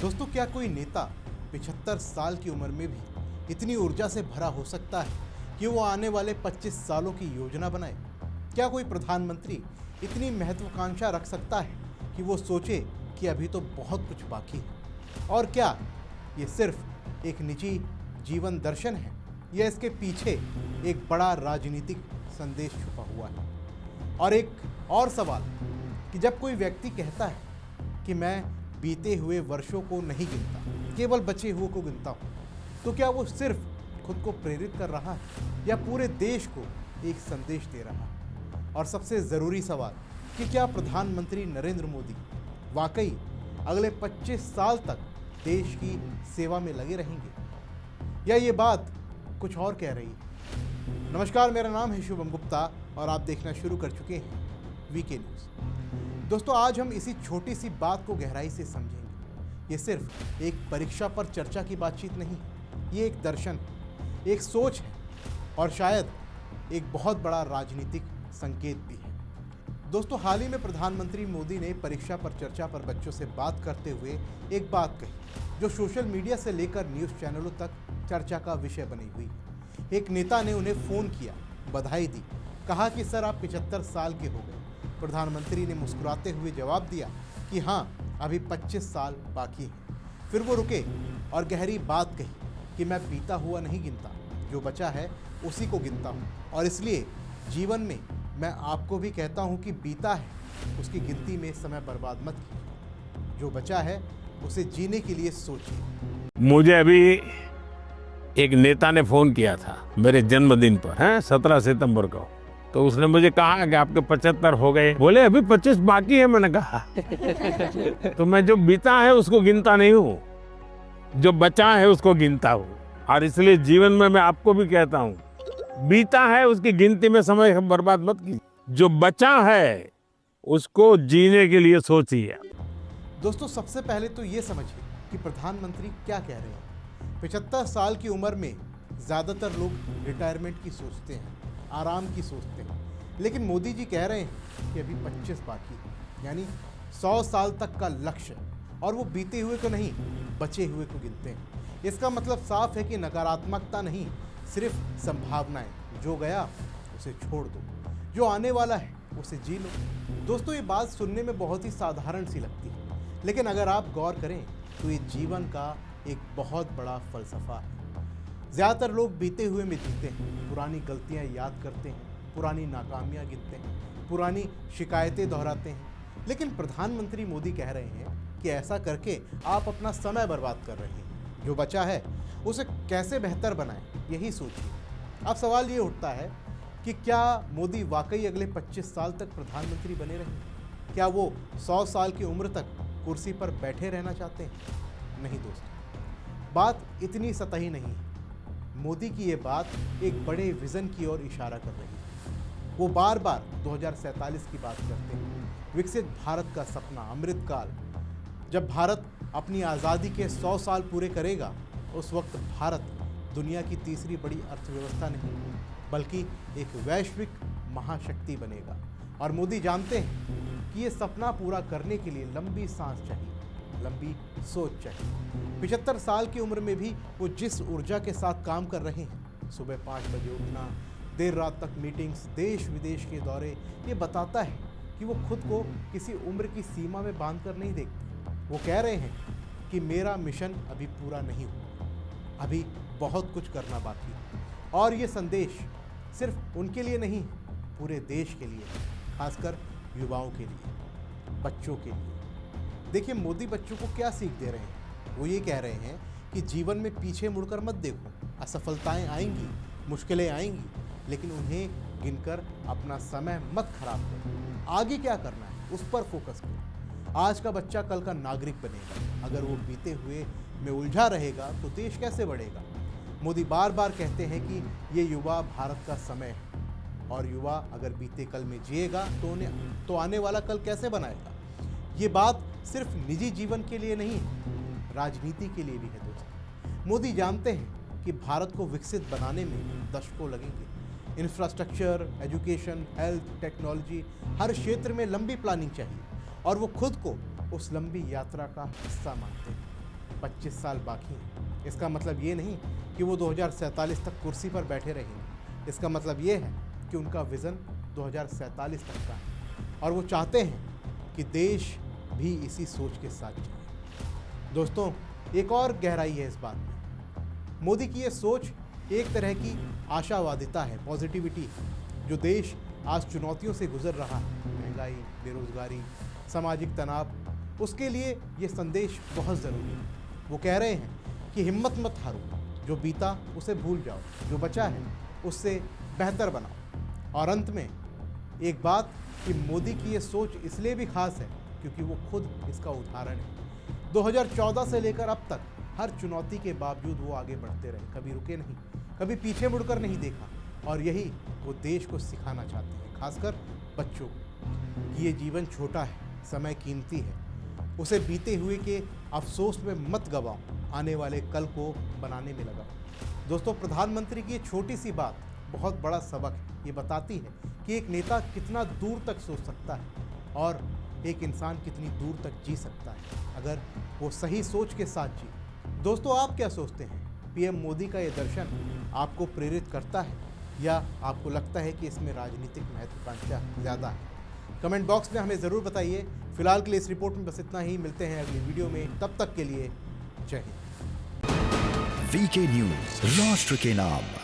दोस्तों, क्या कोई नेता 75 साल की उम्र में भी इतनी ऊर्जा से भरा हो सकता है कि वो आने वाले 25 सालों की योजना बनाए? क्या कोई प्रधानमंत्री इतनी महत्वाकांक्षा रख सकता है कि वो सोचे कि अभी तो बहुत कुछ बाकी है? और क्या ये सिर्फ एक निजी जीवन दर्शन है या इसके पीछे एक बड़ा राजनीतिक संदेश छुपा हुआ है? और एक और सवाल कि जब कोई व्यक्ति कहता है कि मैं बीते हुए वर्षों को नहीं गिनता, केवल बचे हुए को गिनता हूँ, तो क्या वो सिर्फ खुद को प्रेरित कर रहा है या पूरे देश को एक संदेश दे रहा है? और सबसे ज़रूरी सवाल कि क्या प्रधानमंत्री नरेंद्र मोदी वाकई अगले 25 साल तक देश की सेवा में लगे रहेंगे या ये बात कुछ और कह रही है? नमस्कार, मेरा नाम है शुभम गुप्ता और आप देखना शुरू कर चुके हैं वीके न्यूज़। दोस्तों, आज हम इसी छोटी सी बात को गहराई से समझेंगे। ये सिर्फ एक परीक्षा पर चर्चा की बातचीत नहीं, ये एक दर्शन है, एक सोच है और शायद एक बहुत बड़ा राजनीतिक संकेत भी है। दोस्तों, हाल ही में प्रधानमंत्री मोदी ने परीक्षा पर चर्चा पर बच्चों से बात करते हुए एक बात कही जो सोशल मीडिया से लेकर न्यूज़ चैनलों तक चर्चा का विषय बनी हुई है। एक नेता ने उन्हें फ़ोन किया, बधाई दी, कहा कि सर आप 75 साल के हो गए। प्रधानमंत्री ने मुस्कुराते हुए जवाब दिया कि हाँ, अभी 25 साल बाकी हैं। फिर वो रुके और गहरी बात कही कि मैं बीता हुआ नहीं गिनता, जो बचा है उसी को गिनता हूँ। और इसलिए जीवन में मैं आपको भी कहता हूँ कि बीता है उसकी गिनती में समय बर्बाद मत कीजिए, जो बचा है उसे जीने के लिए सोचिए। मुझे अभी एक नेता ने फोन किया था मेरे जन्मदिन पर, है 17 सितंबर को। तो उसने मुझे कहा कि आपके 75 हो गए, बोले अभी 25 बाकी है। मैंने कहा तो मैं जो बीता है उसको गिनता नहीं हूँ, जो बचा है उसको गिनता हूँ। और इसलिए जीवन में मैं आपको भी कहता हूँ, बीता है उसकी गिनती में समय बर्बाद मत कीजिए, जो बचा है उसको जीने के लिए सोचिए। दोस्तों, सबसे पहले तो ये समझिए कि प्रधानमंत्री क्या कह रहे हैं। 75 साल की उम्र में ज़्यादातर लोग रिटायरमेंट की सोचते हैं, आराम की सोचते हैं, लेकिन मोदी जी कह रहे हैं कि अभी 25 बाकी है, यानी 100 साल तक का लक्ष्य, और वो बीते हुए को नहीं, बचे हुए को गिनते हैं। इसका मतलब साफ है कि नकारात्मकता नहीं, सिर्फ संभावनाएं। जो गया उसे छोड़ दो, जो आने वाला है उसे जी लो। दोस्तों, ये बात सुनने में बहुत ही साधारण सी लगती है, लेकिन अगर आप गौर करें तो ये जीवन का एक बहुत बड़ा फलसफा है। ज़्यादातर लोग बीते हुए में जीते हैं, पुरानी गलतियां याद करते हैं, पुरानी नाकामियां गिनते हैं, पुरानी शिकायतें दोहराते हैं। लेकिन प्रधानमंत्री मोदी कह रहे हैं कि ऐसा करके आप अपना समय बर्बाद कर रहे हैं। जो बचा है उसे कैसे बेहतर बनाएं, यही सोचिए। अब सवाल ये उठता है कि क्या मोदी वाकई अगले 25 साल तक प्रधानमंत्री बने रहेंगे? क्या वो 100 साल की उम्र तक कुर्सी पर बैठे रहना चाहते हैं? नहीं दोस्तों, बात इतनी सतही नहीं है। मोदी की ये बात एक बड़े विज़न की ओर इशारा कर रही है। वो बार बार 2047 की बात करते हैं, विकसित भारत का सपना, अमृतकाल। जब भारत अपनी आज़ादी के 100 साल पूरे करेगा, उस वक्त भारत दुनिया की तीसरी बड़ी अर्थव्यवस्था नहीं बल्कि एक वैश्विक महाशक्ति बनेगा। और मोदी जानते हैं कि ये सपना पूरा करने के लिए लंबी सांस चाहिए, लंबी सोच चाहिए। 75 साल की उम्र में भी वो जिस ऊर्जा के साथ काम कर रहे हैं, सुबह 5 बजे उठना, देर रात तक मीटिंग्स, देश विदेश के दौरे, ये बताता है कि वो खुद को किसी उम्र की सीमा में बांध कर नहीं देखते। वो कह रहे हैं कि मेरा मिशन अभी पूरा नहीं हुआ, अभी बहुत कुछ करना बाकी है। और ये संदेश सिर्फ उनके लिए नहीं, पूरे देश के लिए, खासकर युवाओं के लिए, बच्चों के लिए। देखिए, मोदी बच्चों को क्या सीख दे रहे हैं। वो ये कह रहे हैं कि जीवन में पीछे मुड़कर मत देखो, असफलताएं आएंगी, मुश्किलें आएंगी, लेकिन उन्हें गिनकर अपना समय मत खराब करो। आगे क्या करना है उस पर फोकस करो। आज का बच्चा कल का नागरिक बनेगा। अगर वो बीते हुए में उलझा रहेगा तो देश कैसे बढ़ेगा? मोदी बार बार कहते हैं कि ये युवा भारत का समय है, और युवा अगर बीते कल में जिएगा तो आने वाला कल कैसे बनाएगा? ये बात सिर्फ निजी जीवन के लिए नहीं है, राजनीति के लिए भी है दोस्तों। मोदी जानते हैं कि भारत को विकसित बनाने में दशकों लगेंगे। इंफ्रास्ट्रक्चर, एजुकेशन, हेल्थ, टेक्नोलॉजी, हर क्षेत्र में लंबी प्लानिंग चाहिए, और वो खुद को उस लंबी यात्रा का हिस्सा मानते हैं। 25 साल बाकी हैं। इसका मतलब ये नहीं कि वो 2047 तक कुर्सी पर बैठे रहेंगे। इसका मतलब ये है कि उनका विज़न 2047 तक का है और वो चाहते हैं कि देश भी इसी सोच के साथ चले। दोस्तों, एक और गहराई है इस बात में। मोदी की ये सोच एक तरह की आशावादिता है, पॉजिटिविटी है। जो देश आज चुनौतियों से गुजर रहा है, महंगाई, बेरोजगारी, सामाजिक तनाव, उसके लिए ये संदेश बहुत ज़रूरी है। वो कह रहे हैं कि हिम्मत मत हारो, जो बीता उसे भूल जाओ, जो बचा है उससे बेहतर बनाओ। और अंत में एक बात कि मोदी की ये सोच इसलिए भी खास है क्योंकि वो खुद इसका उदाहरण है। 2014 से लेकर अब तक हर चुनौती के बावजूद वो आगे बढ़ते रहे, कभी रुके नहीं, कभी पीछे मुड़कर नहीं देखा। और यही वो देश को सिखाना चाहते हैं, खासकर बच्चों को, कि ये जीवन छोटा है, समय कीमती है, उसे बीते हुए के अफसोस में मत गवाओ, आने वाले कल को बनाने में लगाओ। दोस्तों, प्रधानमंत्री की ये छोटी सी बात बहुत बड़ा सबक है। ये बताती है कि एक नेता कितना दूर तक सोच सकता है और एक इंसान कितनी दूर तक जी सकता है अगर वो सही सोच के साथ जी। दोस्तों, आप क्या सोचते हैं? पीएम मोदी का ये दर्शन आपको प्रेरित करता है या आपको लगता है कि इसमें राजनीतिक महत्वाकांक्षा ज़्यादा है? कमेंट बॉक्स में हमें ज़रूर बताइए। फिलहाल के लिए इस रिपोर्ट में बस इतना ही। मिलते हैं अगली वीडियो में, तब तक के लिए जय हिंद। वीके न्यूज़, राष्ट्र के नाम।